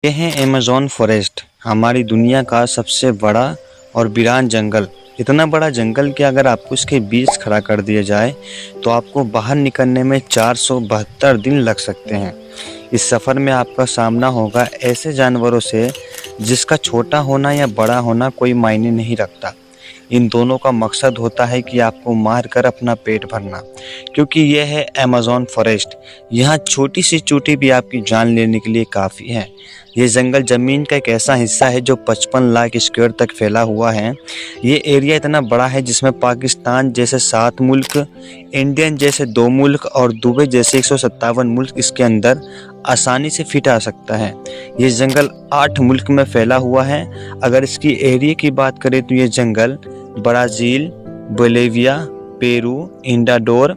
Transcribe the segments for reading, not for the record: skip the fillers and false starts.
ये है Amazon forest, हमारी दुनिया का सबसे बड़ा और वीरान जंगल। इतना बड़ा जंगल कि अगर आपको इसके बीच खड़ा कर दिया जाए तो आपको बाहर निकलने में 472 दिन लग सकते हैं। इस सफ़र में आपका सामना होगा ऐसे जानवरों से जिसका छोटा होना या बड़ा होना कोई मायने नहीं रखता। इन दोनों का मकसद होता है कि आपको मार कर अपना पेट भरना, क्योंकि यह है अमेज़न फॉरेस्ट। यहाँ छोटी सी चोटी भी आपकी जान लेने के लिए काफ़ी है। ये जंगल ज़मीन का एक ऐसा हिस्सा है जो 55 लाख स्क्वायर तक फैला हुआ है। ये एरिया इतना बड़ा है जिसमें पाकिस्तान जैसे 7 मुल्क, इंडियन जैसे 2 मुल्क और दुबई जैसे 157 मुल्क इसके अंदर आसानी से फिट आ सकता है। ये जंगल 8 मुल्क में फैला हुआ है। अगर इसकी एरिया की बात करें तो ये जंगल Brazil, Bolivia, Peru, Ecuador,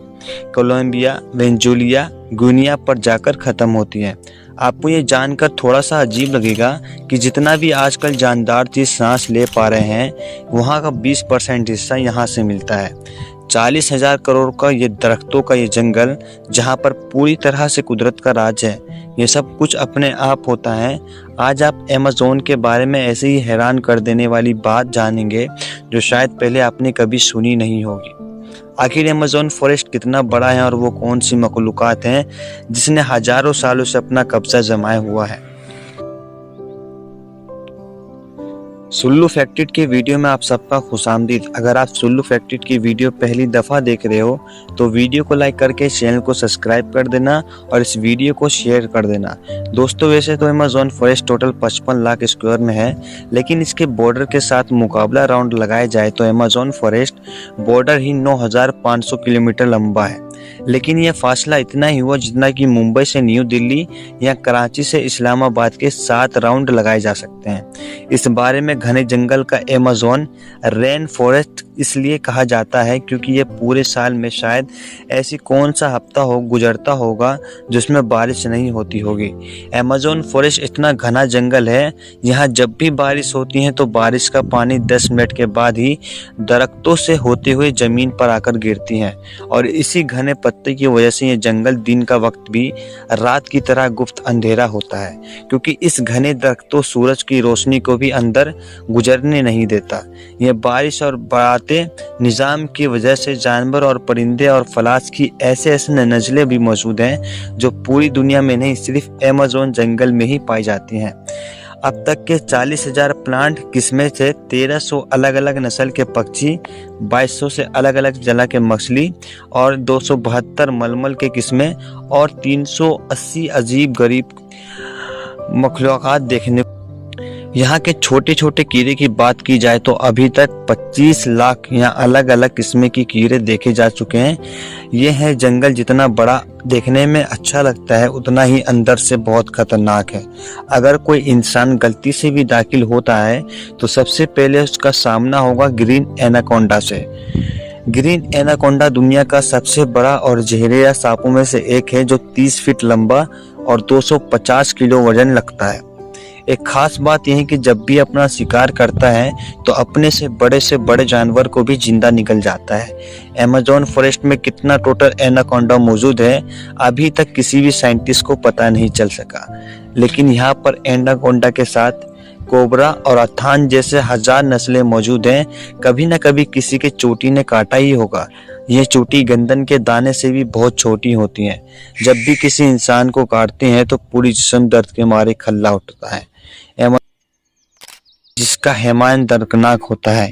Colombia, Venezuela, Guiana पर जाकर ख़त्म होती है। आपको ये जानकर थोड़ा सा अजीब लगेगा कि जितना भी आजकल जानदार चीज़ सांस ले पा रहे हैं, वहाँ का 20% हिस्सा यहाँ से मिलता है। 40,000 करोड़ का ये दरख्तों का ये जंगल, जहाँ पर पूरी तरह से कुदरत का राज है। ये सब कुछ अपने आप होता है। आज आप अमेज़न के बारे में ऐसे ही हैरान कर देने वाली बात जानेंगे जो शायद पहले आपने कभी सुनी नहीं होगी। आखिर अमेज़न फॉरेस्ट कितना बड़ा है और वो कौन सी मखलूक़ात हैं जिसने हजारों सालों से अपना कब्जा जमाया हुआ है। सुल्लू फैक्टेड की वीडियो में आप सबका खुशामदीद। अगर आप सुल्लू फैक्टेड की वीडियो पहली दफ़ा देख रहे हो तो वीडियो को लाइक करके चैनल को सब्सक्राइब कर देना और इस वीडियो को शेयर कर देना। दोस्तों, वैसे तो Amazon forest total 55 lakh square में है, लेकिन इसके बॉर्डर के साथ मुकाबला राउंड लगाया जाए तो अमेज़न फॉरेस्ट बॉर्डर ही 9,500 किलोमीटर लंबा है। लेकिन यह फासला इतना ही हुआ जितना कि मुंबई से न्यू दिल्ली या कराची से इस्लामाबाद के 7 राउंड लगाए जा सकते हैं। इस बारे में घने जंगल का अमेज़न रेन फॉरेस्ट इसलिए कहा जाता है क्योंकि ये पूरे साल में शायद ऐसी कौन सा हफ्ता गुजरता होगा जिसमें बारिश नहीं होती होगी। अमेज़न फॉरेस्ट इतना घना जंगल है, यहाँ जब भी बारिश होती है तो बारिश का पानी 10 मिनट के बाद ही दरख्तों से होते हुए ज़मीन पर आकर गिरती है। और इसी घने पत्ते की वजह से ये जंगल दिन का वक्त भी रात की तरह गुप्त अंधेरा होता है, क्योंकि इस घने दरख्तों सूरज की रोशनी को भी अंदर गुजरने नहीं देता। यह बारिश और बढ़ाते निज़ाम की वजह से जानवर और परिंदे और फलास की ऐसे नस्लें भी मौजूद हैं जो पूरी दुनिया में नहीं, सिर्फ अमेज़न जंगल में ही पाई जाती हैं। अब तक के 40,000 प्लांट किस्में से 1300 अलग अलग नस्ल के पक्षी, 2200 से अलग अलग जला के मछली और 272 मलमल के किस्में और 380 अजीब गरीब मखलूक़ात देखने। यहाँ के छोटे छोटे कीड़े की बात की जाए तो अभी तक 25 लाख यहाँ अलग अलग किस्म की कीड़े देखे जा चुके हैं। ये है जंगल जितना बड़ा देखने में अच्छा लगता है उतना ही अंदर से बहुत खतरनाक है। अगर कोई इंसान गलती से भी दाखिल होता है तो सबसे पहले उसका सामना होगा ग्रीन एनाकोंडा से। ग्रीन एनाकोंडा दुनिया का सबसे बड़ा और जहरीला सांपों में से एक है जो 30 फीट लंबा और 250 किलो वजन लगता है। एक खास बात यह है कि जब भी अपना शिकार करता है तो अपने से बड़े जानवर को भी जिंदा निकल जाता है। अमेज़न फॉरेस्ट में कितना टोटल एनाकोंडा मौजूद है अभी तक किसी भी साइंटिस्ट को पता नहीं चल सका, लेकिन यहाँ पर एनाकोंडा के साथ कोबरा और अथान जैसे 1000 नस्लें मौजूद हैं। कभी न कभी किसी के चोटी ने काटा ही होगा। ये चोटी गंदन के दाने से भी बहुत छोटी होती हैं। जब भी किसी इंसान को काटते हैं तो पूरी जिस्म दर्द के मारे खल्ला उठता है, जिसका हैमान दर्दनाक होता है।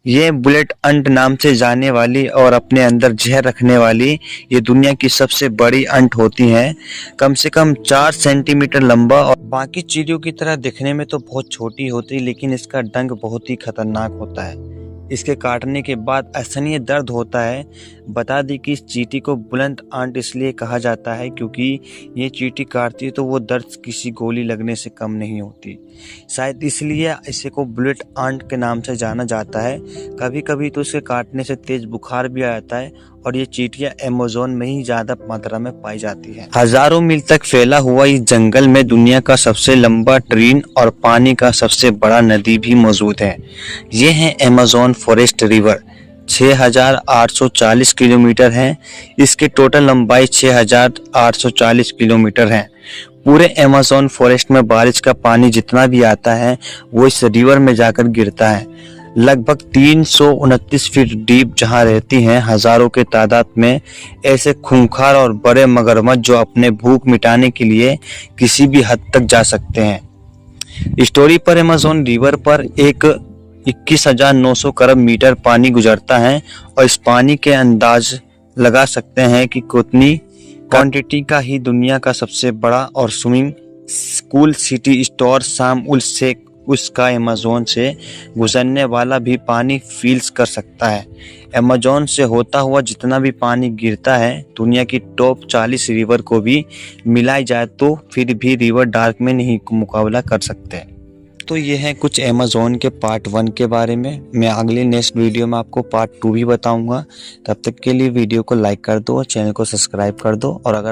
ये बुलेट अंट नाम से जाने वाली और अपने अंदर जहर रखने वाली ये दुनिया की सबसे बड़ी अंट होती हैं। कम से कम 4 सेंटीमीटर लंबा और बाकी चींटियों की तरह दिखने में तो बहुत छोटी होती है, लेकिन इसका डंक बहुत ही खतरनाक होता है। इसके काटने के बाद असहनीय दर्द होता है। बता दें कि इस चींटी को बुलंद आंट इसलिए कहा जाता है क्योंकि ये चींटी काटती है तो वो दर्द किसी गोली लगने से कम नहीं होती। शायद इसलिए इसे को बुलेट आंट के नाम से जाना जाता है। कभी कभी तो इसके काटने से तेज बुखार भी आ जाता है और ये चींटियां अमेज़न में ही ज्यादा मात्रा में पाई जाती है। हजारों मील तक फैला हुआ इस जंगल में दुनिया का सबसे लंबा ट्रेन और पानी का सबसे बड़ा नदी भी मौजूद है। ये है अमेज़न फॉरेस्ट रिवर। 6,840 किलोमीटर है। इसकी टोटल लंबाई 6,840 किलोमीटर है। पूरे अमेज़न फॉरेस्ट में बारिश का पानी जितना भी आता है वो इस रिवर में जाकर गिरता है। लगभग 329 फीट डीप जहां रहती हैं हजारों के तादाद में ऐसे खूंखार और बड़े मगरमच्छ जो अपने भूख मिटाने के लिए किसी भी हद तक जा सकते हैं। स्टोरी पर अमेज़न रिवर पर एक 21,900 करोड़ मीटर पानी गुजरता है और इस पानी के अंदाज लगा सकते हैं कि कितनी क्वांटिटी का ही दुनिया का सबसे बड़ा और स्विमिंग कूल सिटी स्टोर शाम से उसका अमेज़न से गुजरने वाला भी पानी फील्स कर सकता है। अमेज़न से होता हुआ जितना भी पानी गिरता है दुनिया की टॉप 40 रिवर को भी मिलाई जाए तो फिर भी रिवर डार्क में नहीं मुकाबला कर सकते। तो ये है कुछ अमेज़न के पार्ट 1 के बारे में। मैं अगले नेक्स्ट वीडियो में आपको पार्ट 2 भी बताऊंगा। तब तक के लिए वीडियो को लाइक कर दो और चैनल को सब्सक्राइब कर दो। और अगर